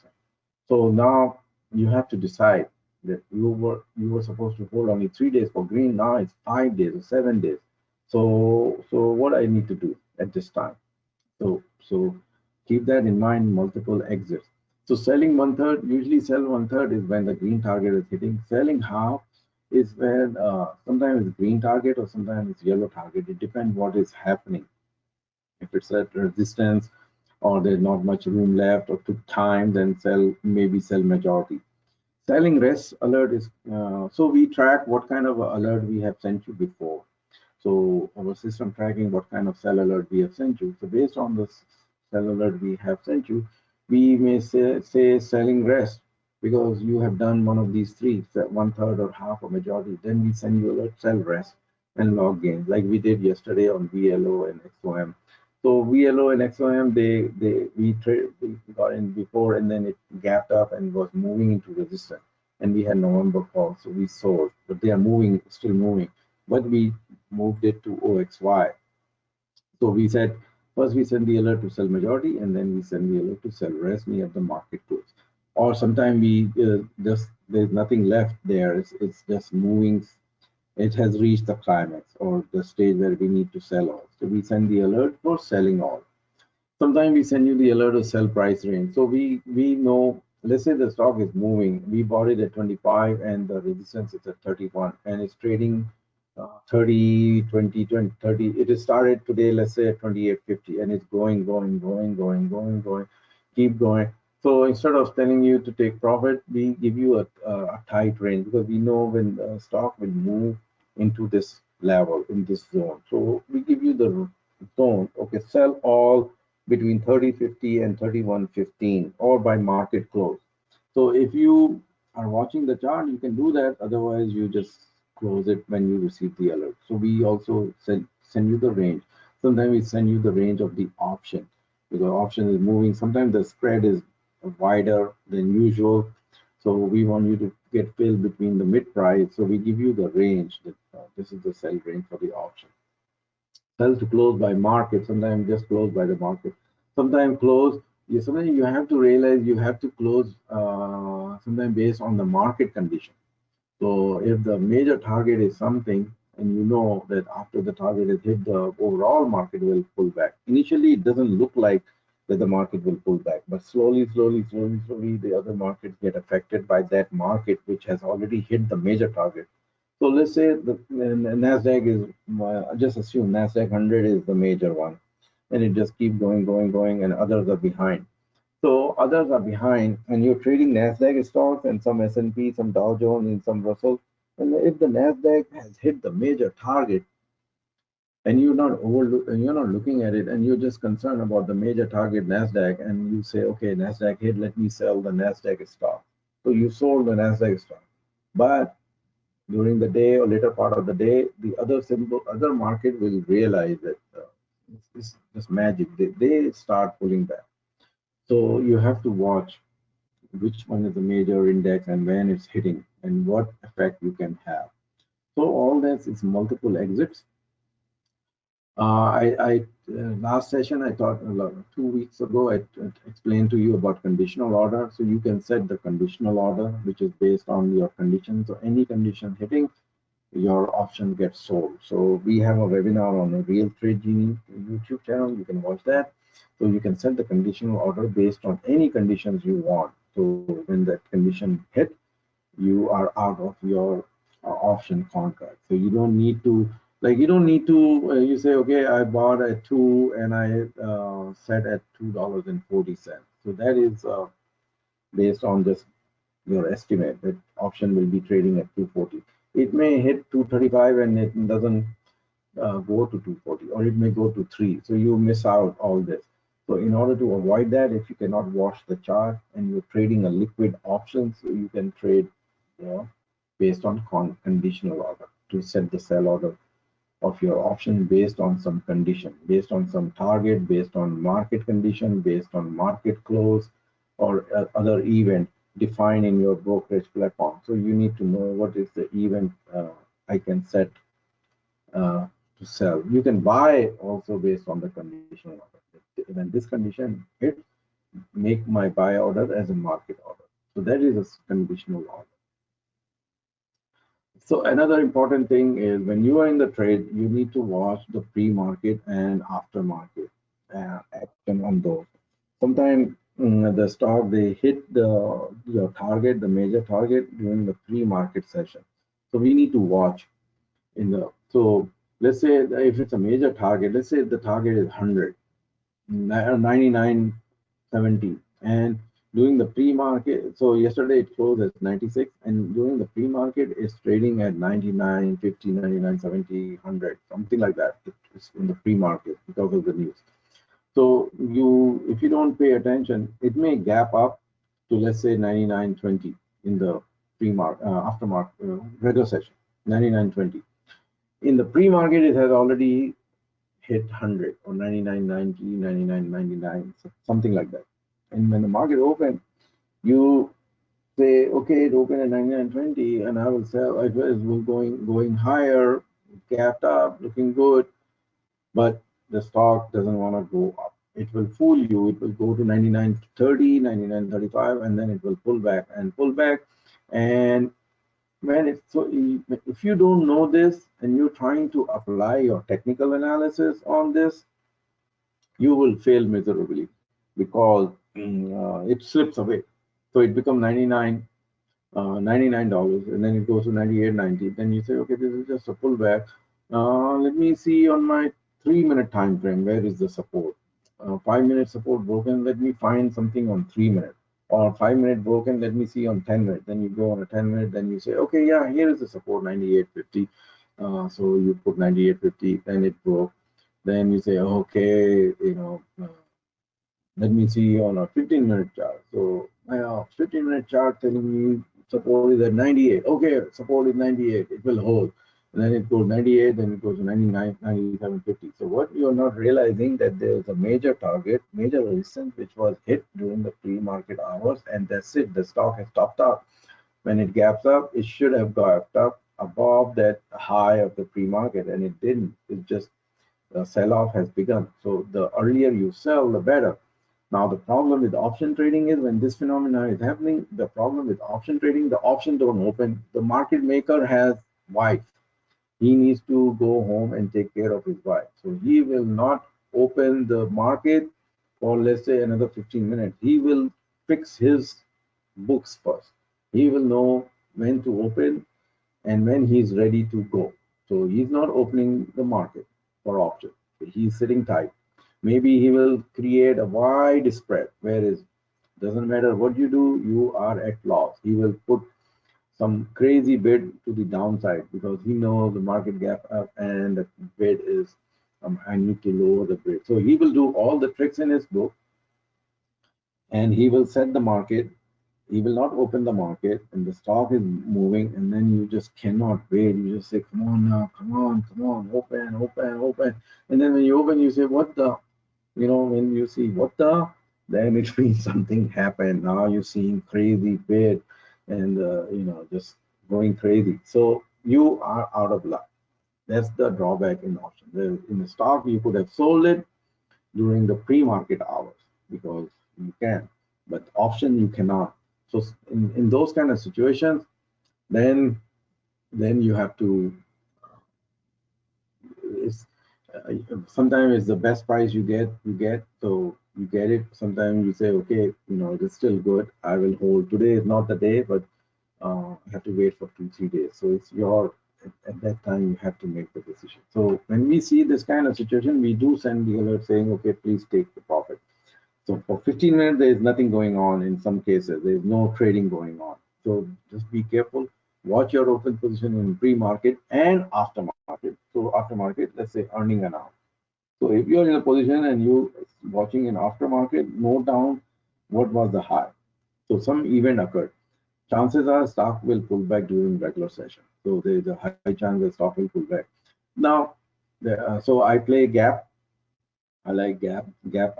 So now you have to decide that you were supposed to hold only 3 days for green. Now it's 5 days or 7 days. So what I need to do at this time? So keep that in mind, multiple exits. So selling one third, usually sell one third is when the green target is hitting. Selling half is when sometimes it's green target or sometimes it's yellow target. It depends what is happening. If it's at resistance or there's not much room left or took time, then maybe sell majority. Selling rest alert is so we track what kind of alert we have sent you before. So our system tracking what kind of cell alert we have sent you. So based on the cell alert we have sent you, we may say selling rest because you have done one of these three, one third or half or majority. Then we send you alert sell rest and log gains like we did yesterday on VLO and XOM. So VLO and XOM, we got in before and then it gapped up and was moving into resistance. And we had November call, so we sold, but they are moving, still moving. But we moved it to OXY. So we said, first we send the alert to sell majority, and then we send the alert to sell rest near the market close. Or sometimes we there's nothing left there. It's just moving. It has reached the climax or the stage where we need to sell all. So we send the alert for selling all. Sometimes we send you the alert of sell price range. So we know, let's say the stock is moving. We bought it at 25 and the resistance is at 31 and it's trading 30, 20, 20, 30. It is started today, let's say at 28.50 and it's going, keep going. So instead of telling you to take profit, we give you a tight range because we know when the stock will move into this level, in this zone. So we give you the zone. Okay, sell all between 30.50 and 31.15 or by market close. So if you are watching the chart, you can do that. Otherwise, you just close it when you receive the alert. So we also send you the range. Sometimes we send you the range of the option because option is moving. Sometimes the spread is wider than usual. So we want you to get filled between the mid price. So we give you the range. That this is the sell range for the option. Sell to close by market, sometimes just close by the market. Sometimes close, sometimes you have to realize you have to close sometimes based on the market condition. So if the major target is something, and you know that after the target is hit, the overall market will pull back. Initially, it doesn't look like that the market will pull back, but slowly, the other markets get affected by that market, which has already hit the major target. So let's say the Nasdaq is, just assume Nasdaq 100 is the major one, and it just keep going, and others are behind. So others are behind, and you're trading Nasdaq stocks and some S&P, some Dow Jones, and some Russell. And if the Nasdaq has hit the major target, and you're not looking at it, and you're just concerned about the major target Nasdaq, and you say, okay, Nasdaq hit, let me sell the Nasdaq stock. So you sold the Nasdaq stock, but during the day or later part of the day, the other market will realize that it's just magic. They start pulling back. So you have to watch which one is the major index and when it's hitting and what effect you can have. So all this is multiple exits. Last session I thought 2 weeks ago I explained to you about conditional order. So you can set the conditional order, which is based on your conditions. So any condition hitting, your option gets sold. So we have a webinar on a Real Trade Genie YouTube channel. You can watch that. So you can set the conditional order based on any conditions you want. So when that condition hit, you are out of your option contract. So you don't need to, you don't need to, you say, okay, I bought at 2 and I set at $2.40. So that is based on just your estimate that option will be trading at 240. It may hit 235 and it doesn't go to 240, or it may go to 3. So you miss out all this. So in order to avoid that, if you cannot watch the chart and you're trading a liquid option, so you can trade, based on conditional order to set the sell order of your option based on some condition, based on some target, based on market condition, based on market close, or other event defined in your brokerage platform. So you need to know what is the event I can set to sell. You can buy also based on the conditional order. When this condition hits, make my buy order as a market order. So that is a conditional order. So another important thing is when you are in the trade, you need to watch the pre-market and after-market action on those. Sometimes the stock they hit the target, the major target during the pre-market session. So we need to watch in the so let's say if it's a major target, let's say the target is 100, 99.70, and during the pre-market, so yesterday it closed at 96, and during the pre-market it's trading at 99.50, 99.70, 100, something like that. It's in the pre-market because of the news. So if you don't pay attention, it may gap up to, let's say, 99.20 in the pre-market aftermarket regular session, 99.20. In the pre-market, it has already hit 100 or 99.90, 99.99, something like that. And when the market opened, you say, okay, it opened at 99.20, and I will sell. It was going higher, gapped up, looking good, but the stock doesn't want to go up. It will fool you. It will go to 99.30, 99.35, and then it will pull back and pull back. And when it's so, if you don't know this and you're trying to apply your technical analysis on this, you will fail miserably because it slips away. So it becomes $99, and then it goes to 98.90. Then you say, okay, this is just a pullback. Let me see on my 3-minute time frame, where is the support? 5-minute support broken, let me find something on 3 minutes. Or 5-minute broken, let me see on 10 minutes. Then you go on a 10-minute, then you say, okay, yeah, here is the support, 98.50. So you put 98.50, then it broke. Then you say, okay, let me see on a 15-minute chart. So my 15-minute chart telling me support is at 98. Okay, support is 98. It will hold. And then it goes 98, then it goes to 99, 97.50. So what you're not realizing that there's a major target, major resistance, which was hit during the pre-market hours, and that's it. The stock has topped up. When it gaps up, it should have gapped up above that high of the pre-market, and it didn't. It just the sell-off has begun. So the earlier you sell, the better. Now, the problem with option trading is when this phenomenon is happening, the problem with option trading, the option don't open. The market maker has wife. He needs to go home and take care of his wife. So he will not open the market for, let's say, another 15 minutes. He will fix his books first. He will know when to open and when he's ready to go. So he's not opening the market for options. He's sitting tight. Maybe he will create a wide spread, whereas doesn't matter what you do, you are at loss. He will put some crazy bid to the downside because he knows the market gap up and the bid is I need to lower the bid. So he will do all the tricks in his book and he will set the market He will not open the market and the stock is moving, and then you just cannot wait. You just say, come on now, come on, open, open, open. And then when you open, you say, what the? When you see what the, then it means something happened. Now you're seeing crazy bid and, just going crazy. So you are out of luck. That's the drawback in option. In the stock, you could have sold it during the pre-market hours because you can, but option you cannot. So in those kind of situations, then you have to. It's sometimes it's the best price you get, so you get it. Sometimes you say, okay, it's still good. I will hold. Today is not the day, but I have to wait for 2 3 days. So it's at that time you have to make the decision. So when we see this kind of situation, we do send the alert saying, okay, please take the profit. So for 15 minutes, there is nothing going on. In some cases, there is no trading going on. So just be careful. Watch your open position in pre-market and aftermarket. So aftermarket, let's say earning an hour. So if you're in a position and you watching in aftermarket, note down what was the high. So some event occurred. Chances are stock will pull back during regular session. So there is a high chance that stock will pull back. Now, so I play gap. I like gap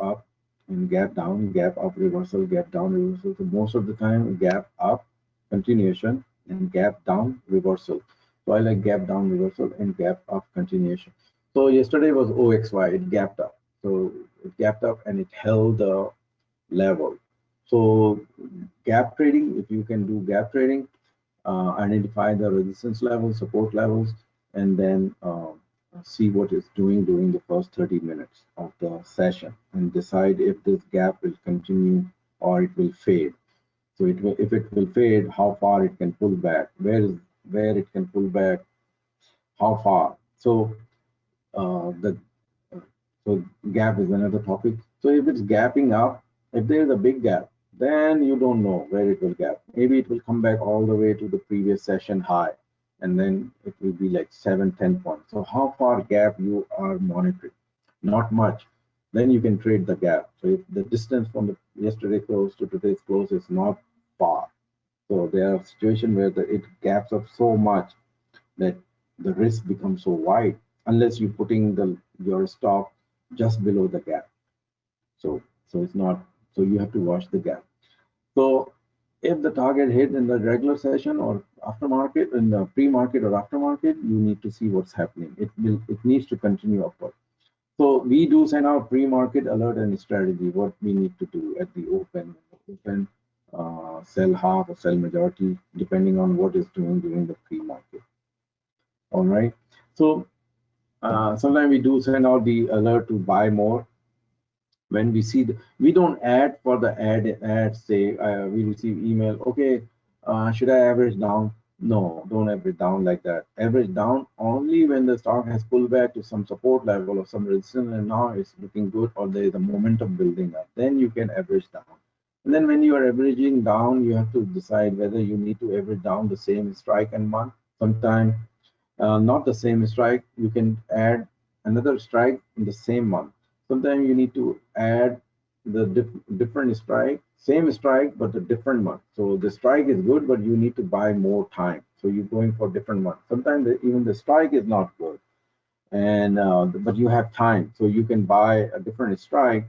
up and gap down, gap up reversal, gap down reversal. So most of the time, gap up continuation and gap down reversal. So I like gap down reversal and gap up continuation. So yesterday was OXY, it gapped up. So it gapped up and it held the level. So gap trading, if you can do gap trading, identify the resistance levels, support levels, and then see what it's doing during the first 30 minutes of the session and decide if this gap will continue or it will fade. So if it will fade, how far it can pull back, where it can pull back, how far. The so gap is another topic. So if it's gapping up, if there is a big gap, then you don't know where it will gap. Maybe it will come back all the way to the previous session high, and then it will be like 7 10 points. So how far gap you are monitoring? Not much. Then you can trade the gap. So if the distance from the yesterday close to today's close is not far, so there are situations where it gaps up so much that the risk becomes so wide unless you're putting your stop just below the gap. So it's not. So you have to watch the gap. So if the target hit in the regular session or aftermarket, in the pre-market or aftermarket, you need to see what's happening. It needs to continue upward. So we do send out pre-market alert and strategy. What we need to do at the open, sell half or sell majority, depending on what is doing during the pre-market. All right. So sometimes we do send out the alert to buy more when we see we don't add for the ad say we receive email, okay, should I average down? No, don't average down like that. Average down only when the stock has pulled back to some support level or some resistance and now it's looking good or there is a momentum building up, then you can average down. And then when you are averaging down, you have to decide whether you need to average down the same strike and month. Sometimes not the same strike, you can add another strike in the same month. Sometimes you need to add the different strike, same strike, but a different month. So the strike is good, but you need to buy more time. So you're going for different month. Sometimes even the strike is not good, and but you have time, so you can buy a different strike,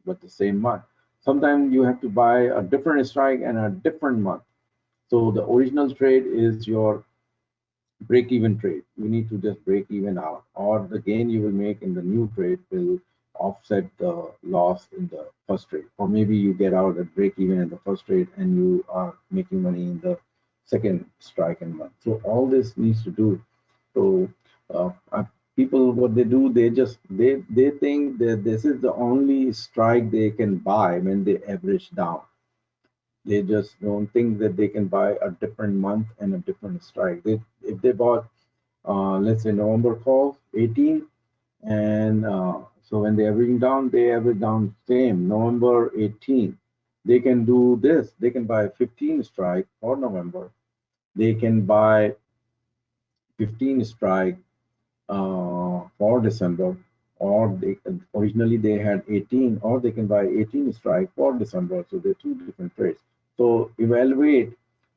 but the same month. Sometimes you have to buy a different strike and a different month. So the original trade is your break even trade. You need to just break even out, or the gain you will make in the new trade will offset the loss in the first trade. Or maybe you get out at break even in the first trade and you are making money in the second strike and month. So all this needs to do. So people, what they do, they think that this is the only strike they can buy when they average down. They just don't think that they can buy a different month and a different strike. If they bought, let's say November calls 18, and so when they're averaging down, they average down same November 18. They can do this. They can buy 15 strike for November. They can buy 15 strike for December, or they originally they had 18, or they can buy 18 strike for December. So they're two different trades. So evaluate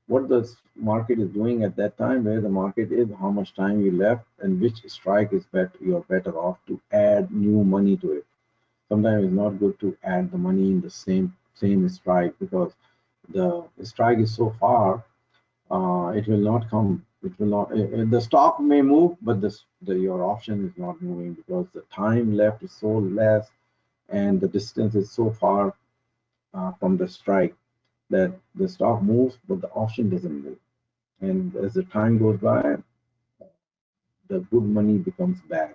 what the market is doing at that time, where the market is, how much time you left, and which strike is better. You're better off to add new money to it. Sometimes it's not good to add the money in the same strike, because the strike is so far, it will not come. It will not. The stock may move, but your option is not moving, because the time left is so less, and the distance is so far from the strike, that the stock moves, but the option doesn't move. And as the time goes by, the good money becomes bad.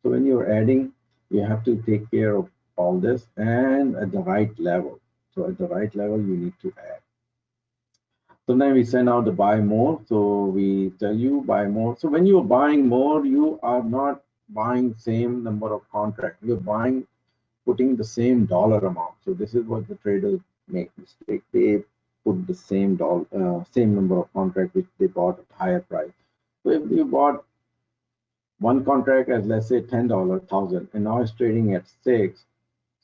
So when you're adding, you have to take care of all this and at the right level. So at the right level, you need to add. Sometimes we send out the buy more. So we tell you buy more. So when you're buying more, you are not buying same number of contracts. You're buying, putting the same dollar amount. So this is what the traders make mistake. They put the same number of contracts which they bought at higher price. So if you bought one contract at, let's say, $10, 1,000, and now it's trading at 6,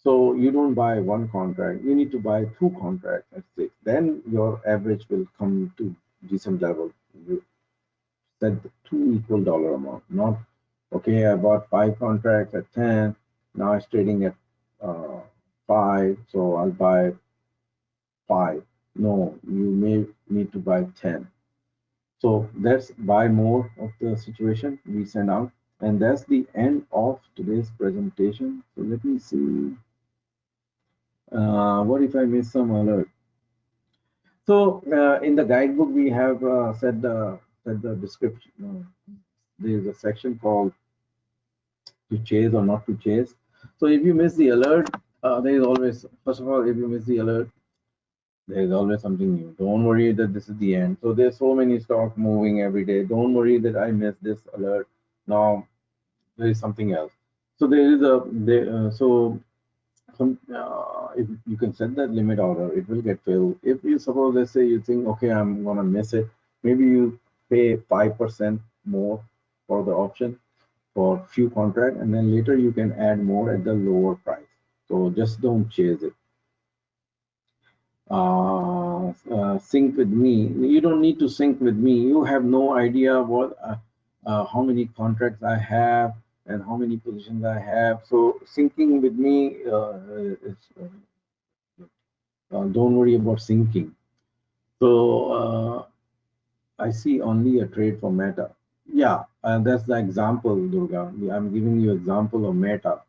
so you don't buy one contract, you need to buy two contracts at 6. Then your average will come to decent level. You set the two equal dollar amount, not, okay, I bought 5 contracts at 10, now it's trading at 5, so I'll buy 5. No, you may need to buy 10. So that's buy more of the situation we send out. And that's the end of today's presentation. So let me see. What if I miss some alert? So in the guidebook, we have said the description. There's a section called to chase or not to chase. So if you miss the alert, there is always, first of all, if you miss the alert, there is always something new. Don't worry that this is the end. So there's so many stocks moving every day. Don't worry that I missed this alert. Now there is something else. So there is a if you can set that limit order, it will get filled. If you suppose, let's say you think, okay, I'm gonna miss it, maybe you pay 5% more for the option for few contract, and then later you can add more at the lower price. So just don't chase it. Sync with me. You don't need to sync with me. You have no idea what how many contracts I have and how many positions I have. So syncing with me is don't worry about syncing. So I see only a trade for Meta. Yeah, that's the example, Durga. I'm giving you example of Meta.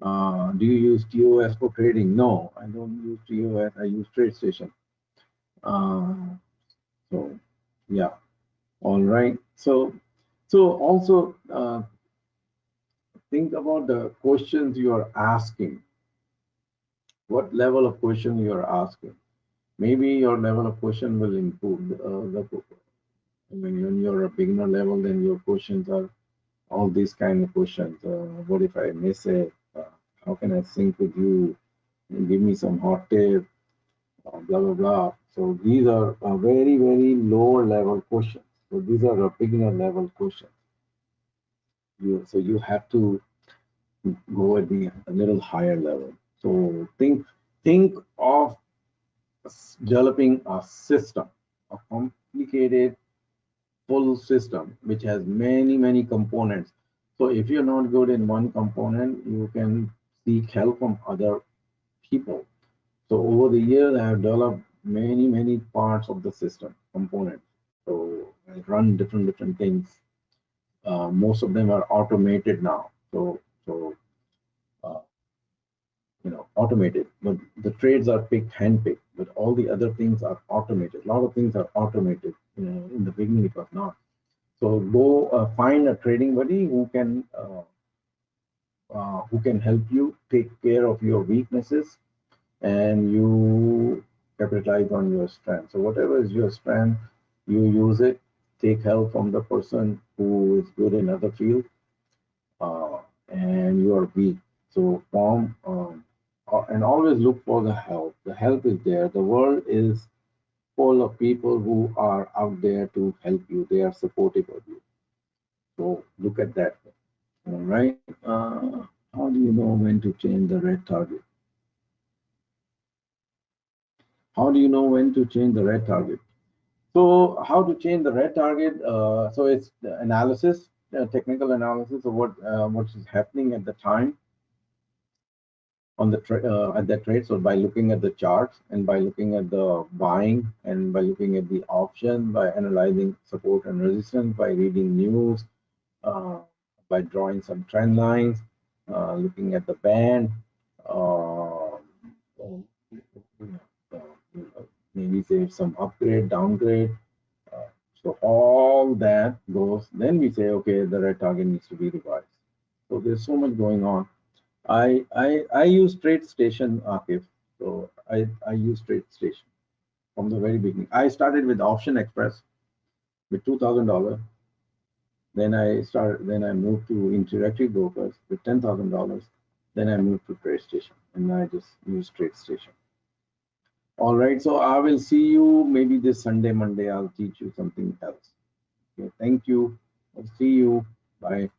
Do you use TOS for trading? No, I don't use TOS. I use TradeStation. Uh, so yeah, all right. So also think about the questions you are asking. What level of question you are asking? Maybe your level of question will improve. When you're a beginner level, then your questions are all these kind of questions. What if I miss it? How can I sync with you? Give me some hot tip. Blah blah blah. So these are very very lower level questions. So these are a beginner level questions. So you have to go at the a little higher level. So think of developing a system, a complicated full system which has many many components. So if you're not good in one component, you can seek help from other people. So over the years, I have developed many parts of the system components. So I run different things. Most of them are automated now. Uh, automated. But the trades are picked, handpicked. But all the other things are automated. A lot of things are automated. In the beginning, it was not. So go find a trading buddy who can help you take care of your weaknesses, and you capitalize on your strength. So whatever is your strength, you use it. Take help from the person who is good in other field, uh, and you are weak. So form and always look for the help. The help is there. The world is full of people who are out there to help you. They are supportive of you. So look at that. All right. How do you know when to change the red target? How do you know when to change the red target? So how to change the red target? So it's the analysis, technical analysis of what is happening at the time on the at that trade. So by looking at the charts and by looking at the buying and by looking at the option, by analyzing support and resistance, by reading news, uh, by drawing some trend lines, looking at the band, uh, maybe say some upgrade, downgrade. Uh, so all that goes, then we say, okay, the red target needs to be revised. So there's so much going on. I use TradeStation archive. So I use TradeStation from the very beginning. I started with Option Express with $2,000. Then I moved to Interactive Brokers with $10,000. Then I moved to TradeStation and I just use TradeStation. All right, so I will see you maybe this Sunday, Monday. I'll teach you something else. Okay, thank you. I'll see you. Bye.